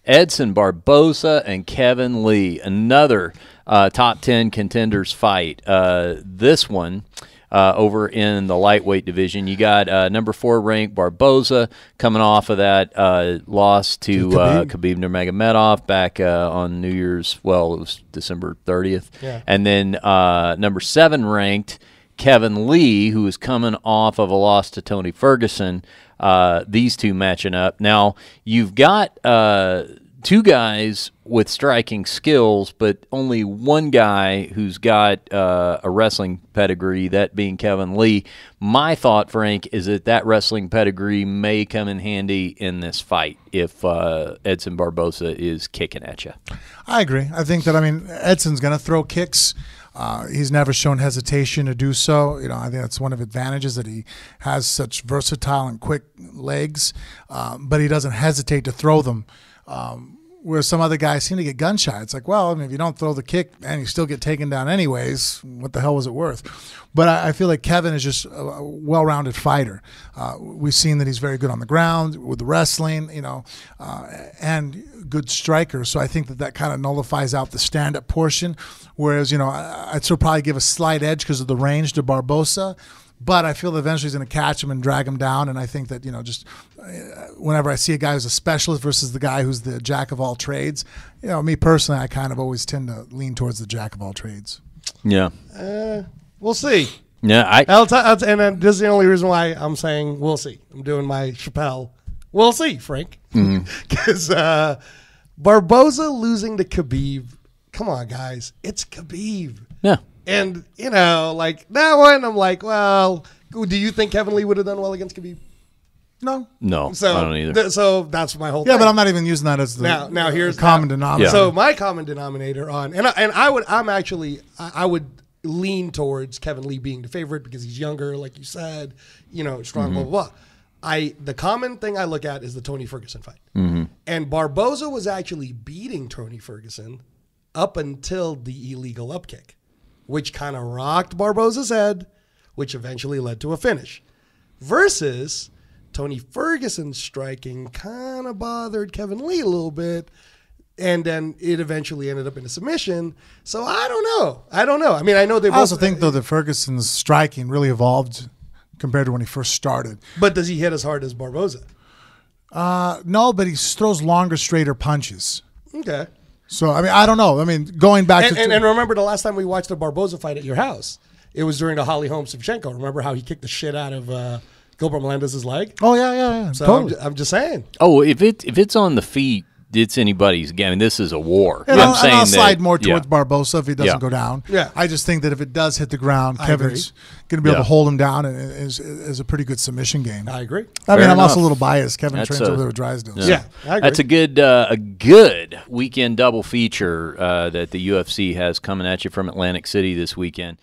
Edson Barboza and Kevin Lee, another top 10 contenders fight. This one over in the lightweight division. You got number 4 ranked Barboza coming off of that loss to Khabib Nurmagomedov back on New Year's, well, it was December 30th. Yeah. And then number 7 ranked Kevin Lee, who is coming off of a loss to Tony Ferguson. These two matching up. Now, you've got 2 guys with striking skills, but only one guy who's got a wrestling pedigree, that being Kevin Lee. My thought, Frank, is that wrestling pedigree may come in handy in this fight if Edson Barboza is kicking at you. I agree. I think that, I mean, Edson's going to throw kicks. He's never shown hesitation to do so. You know, I think that's one of the advantages, that he has such versatile and quick legs, but he doesn't hesitate to throw them. Where some other guys seem to get gun shy. It's like, well, I mean, if you don't throw the kick and you still get taken down anyways, what the hell was it worth? But I feel like Kevin is just a well-rounded fighter. We've seen that he's very good on the ground with the wrestling, you know, and good striker. So I think that kind of nullifies out the stand-up portion. Whereas, you know, I'd still probably give a slight edge because of the range to Barboza. But I feel that eventually he's going to catch him and drag him down. And I think that, you know, just whenever I see a guy who's a specialist versus the guy who's the jack of all trades, you know, me personally, I kind of always tend to lean towards the jack of all trades. Yeah. We'll see. Yeah. And this is the only reason why I'm saying we'll see. I'm doing my Chappelle. We'll see, Frank. Because Barboza losing to Khabib, come on, guys. It's Khabib. Yeah. And, you know, like that one, I'm like, well, do you think Kevin Lee would have done well against Khabib? No. No, so, I don't either. So that's my whole thing. thing. but I'm not even using that as the now here's common denominator. So my common denominator on, and I would lean towards Kevin Lee being the favorite because he's younger, like you said, you know, strong, blah, blah, blah. The common thing I look at is the Tony Ferguson fight. And Barboza was actually beating Tony Ferguson up until the illegal up kick, which kind of rocked Barboza's head, which eventually led to a finish. Versus Tony Ferguson's striking kind of bothered Kevin Lee a little bit, and then it eventually ended up in a submission. So I don't know. I mean, I know they both. I also think, though, that Ferguson's striking really evolved compared to when he first started. But does he hit as hard as Barboza? No, but he throws longer, straighter punches. Okay. So, I mean, I don't know. I mean, going back to... And remember the last time we watched the Barboza fight at your house? It was during the Holly Holm-Shevchenko. Remember how he kicked the shit out of Gilbert Melendez's leg? Oh, yeah. So totally. I'm just saying. Oh, if it's on the feet, it's anybody's game. I mean, this is a war. And I'll slide more towards Barboza if he doesn't go down. Yeah. I just think that if it does hit the ground, Kevin's going to be able to hold him down, and is a pretty good submission game. I agree. I'm also a little biased. Kevin trains over there with Drysdale. Yeah, I agree. That's a good weekend double feature that the UFC has coming at you from Atlantic City this weekend.